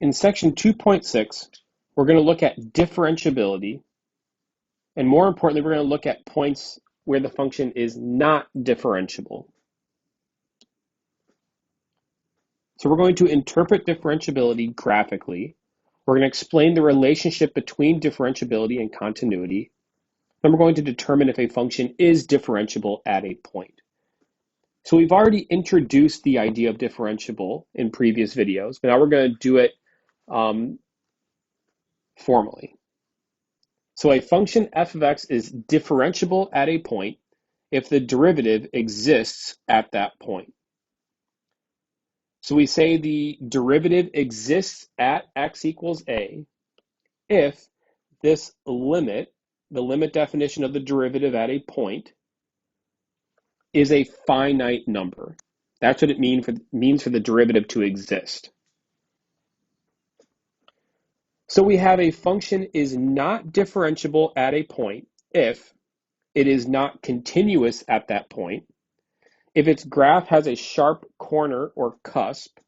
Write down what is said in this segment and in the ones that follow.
In section 2.6, we're going to look at differentiability, and more importantly, we're going to look at points where the function is not differentiable. So we're going to interpret differentiability graphically. We're going to explain the relationship between differentiability and continuity. Then we're going to determine if a function is differentiable at a point. So we've already introduced the idea of differentiable in previous videos, but now we're going to do it formally. So a function f of x is differentiable at a point if the derivative exists at that point. So we say the derivative exists at x equals a if this limit, the limit definition of the derivative at a point, is a finite number. That's what it means for the derivative to exist. So we have a function is not differentiable at a point if it is not continuous at that point, if its graph has a sharp corner or cusp.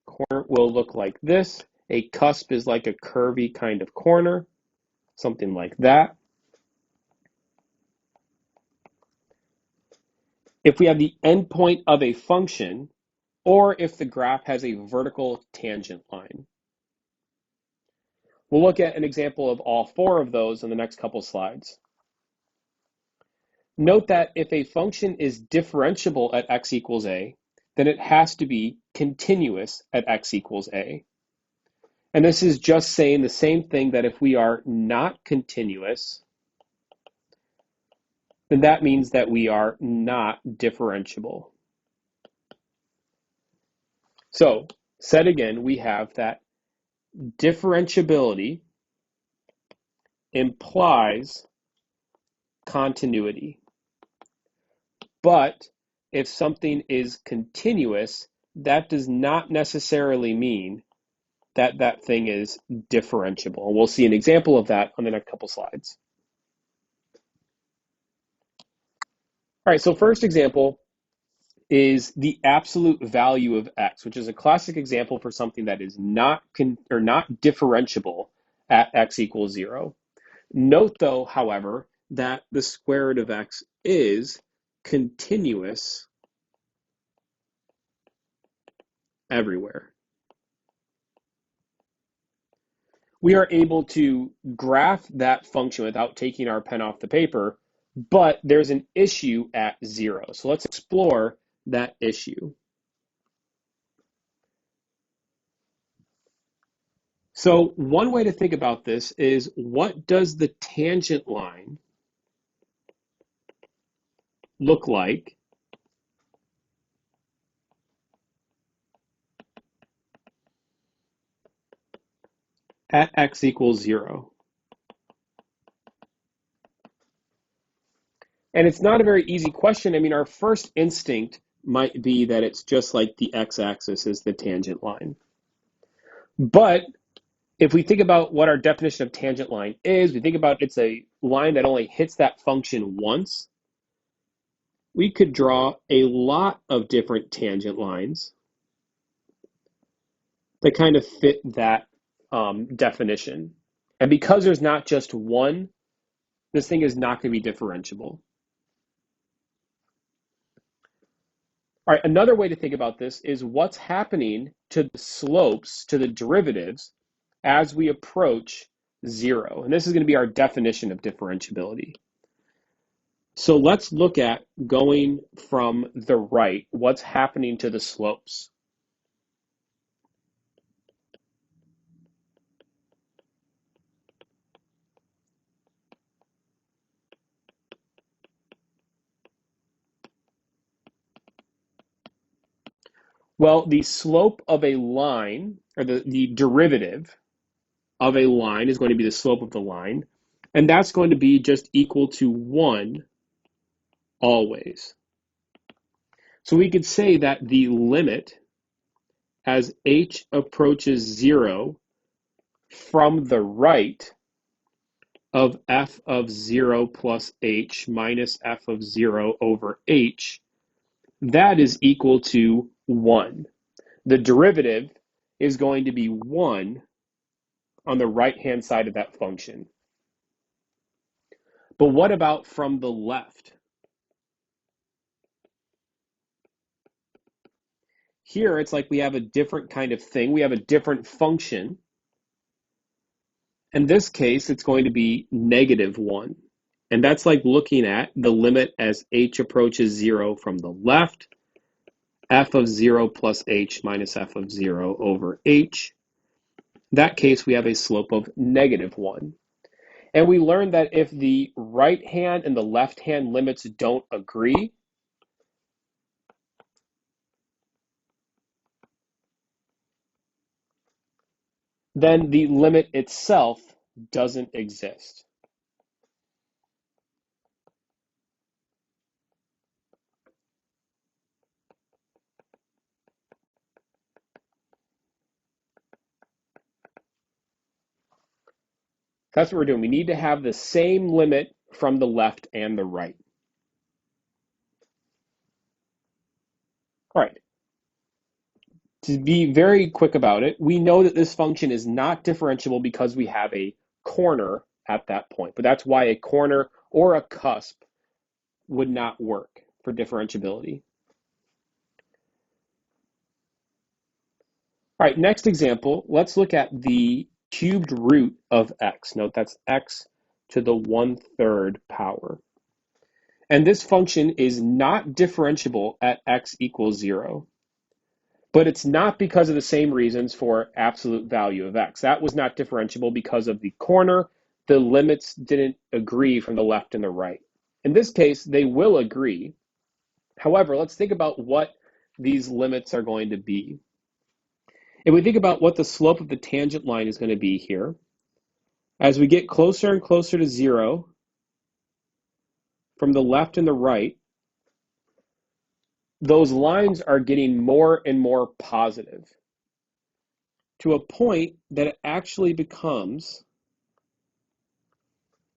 Corner will look like this. A cusp is like a curvy kind of corner, something like that. If we have the endpoint of a function, or if the graph has a vertical tangent line. We'll look at an example of all four of those in the next couple slides. Note that if a function is differentiable at x equals a, then it has to be continuous at x equals a. And this is just saying the same thing that if we are not continuous, then that means that we are not differentiable. So, said again, we have that differentiability implies continuity. But if something is continuous, that does not necessarily mean that that thing is differentiable. We'll see an example of that on the next couple slides. All right, so first example is the absolute value of x, which is a classic example for something that is not differentiable at x equals 0. Note though, however, that the square root of x is continuous everywhere. We are able to graph that function without taking our pen off the paper, but there's an issue at 0. So let's explore that issue. So one way to think about this is, what does the tangent line look like at x equals 0? And it's not a very easy question. I mean, our first instinct might be that it's just like the x-axis is the tangent line. But if we think about what our definition of tangent line is, we think about it's a line that only hits that function once. We could draw a lot of different tangent lines that kind of fit that definition. And because there's not just one, this thing is not going to be differentiable. All right, another way to think about this is what's happening to the slopes, to the derivatives, as we approach 0. And this is going to be our definition of differentiability. So let's look at, going from the right, what's happening to the slopes. Well, the slope of a line, or the derivative of a line, is going to be the slope of the line, and that's going to be just equal to 1 always. So we could say that the limit as h approaches 0 from the right of f of 0 plus h minus f of 0 over h, that is equal to 1. The derivative is going to be 1 on the right-hand side of that function. But what about from the left? Here, it's like we have a different kind of thing. We have a different function. In this case, it's going to be -1. And that's like looking at the limit as h approaches 0 from the left, f of 0 plus h minus f of 0 over h. In that case, we have a slope of -1. And we learned that if the right hand and the left hand limits don't agree, then the limit itself doesn't exist. That's what we're doing. We need to have the same limit from the left and the right. All right. To be very quick about it, we know that this function is not differentiable because we have a corner at that point. But that's why a corner or a cusp would not work for differentiability. All right, next example, let's look at the cubed root of x. Note that's x to the 1/3 power. And this function is not differentiable at x equals 0. But it's not because of the same reasons for absolute value of x. That was not differentiable because of the corner. The limits didn't agree from the left and the right. In this case, they will agree. However, let's think about what these limits are going to be. If we think about what the slope of the tangent line is going to be here, as we get closer and closer to 0 from the left and the right, those lines are getting more and more positive to a point that it actually becomes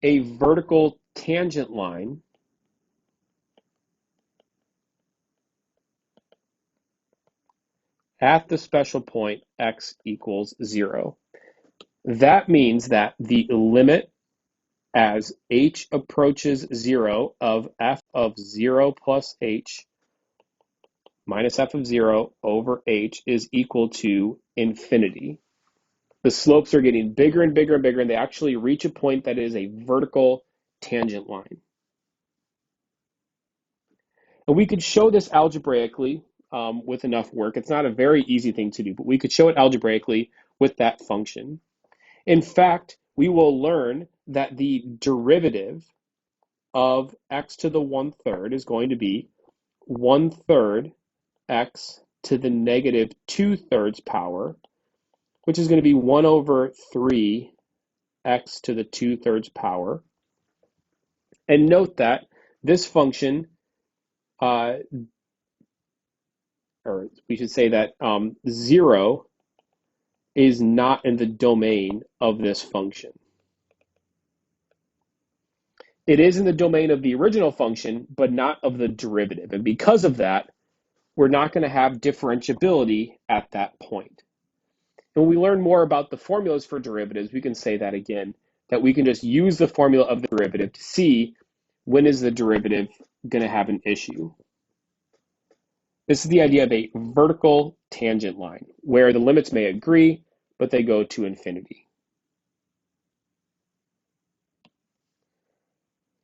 a vertical tangent line at the special point x equals 0. That means that the limit as h approaches 0 of f of 0 plus h minus f of 0 over h is equal to infinity. The slopes are getting bigger and bigger and bigger, and they actually reach a point that is a vertical tangent line. And we could show this algebraically with enough work. It's not a very easy thing to do, but we could show it algebraically with that function. In fact, we will learn that the derivative of x to the 1/3 is going to be 1/3 x to the -2/3 power, which is going to be 1 over 3 x to the 2/3 power. And note that this function, or we should say that 0 is not in the domain of this function. It is in the domain of the original function, but not of the derivative. And because of that, we're not going to have differentiability at that point. And when we learn more about the formulas for derivatives, we can say that again, that we can just use the formula of the derivative to see when is the derivative going to have an issue. This is the idea of a vertical tangent line, where the limits may agree, but they go to infinity.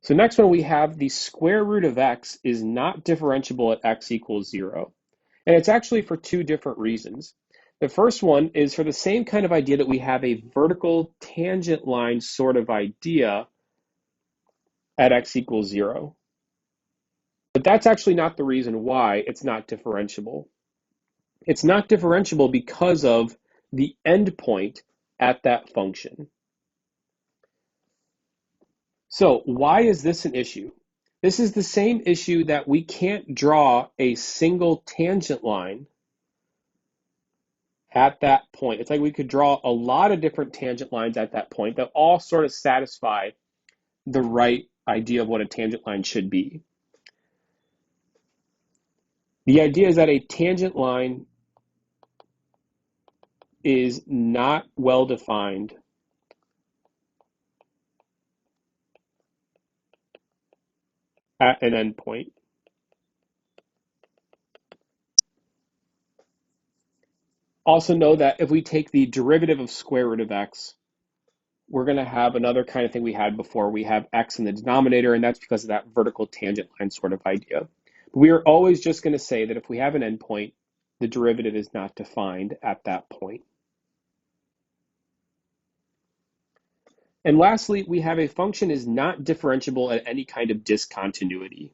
So next one, we have the square root of x is not differentiable at x equals 0. And it's actually for two different reasons. The first one is for the same kind of idea that we have a vertical tangent line sort of idea at x equals 0. But that's actually not the reason why it's not differentiable. It's not differentiable because of the endpoint at that function. So why is this an issue? This is the same issue that we can't draw a single tangent line at that point. It's like we could draw a lot of different tangent lines at that point that all sort of satisfy the right idea of what a tangent line should be. The idea is that a tangent line is not well defined at an endpoint. Also know that if we take the derivative of square root of x, we're going to have another kind of thing we had before. We have x in the denominator, and that's because of that vertical tangent line sort of idea. But we are always just going to say that if we have an endpoint, the derivative is not defined at that point. And lastly, we have a function is not differentiable at any kind of discontinuity.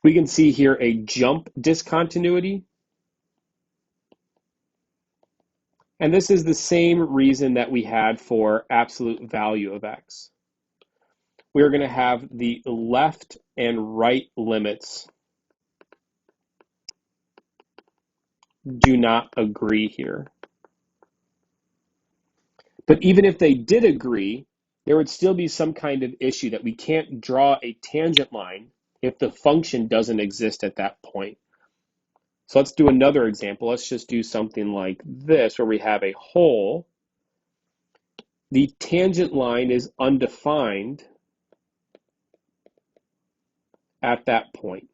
We can see here a jump discontinuity. And this is the same reason that we had for absolute value of x. We're going to have the left and right limits do not agree here. But even if they did agree, there would still be some kind of issue that we can't draw a tangent line if the function doesn't exist at that point. So let's do another example. Let's just do something like this, where we have a hole. The tangent line is undefined at that point.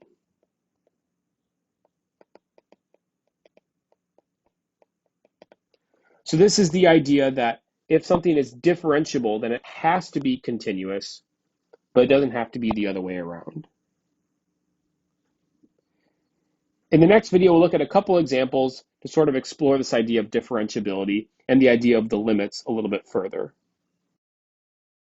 So this is the idea that if something is differentiable, then it has to be continuous, but it doesn't have to be the other way around. In the next video, we'll look at a couple examples to sort of explore this idea of differentiability and the idea of the limits a little bit further.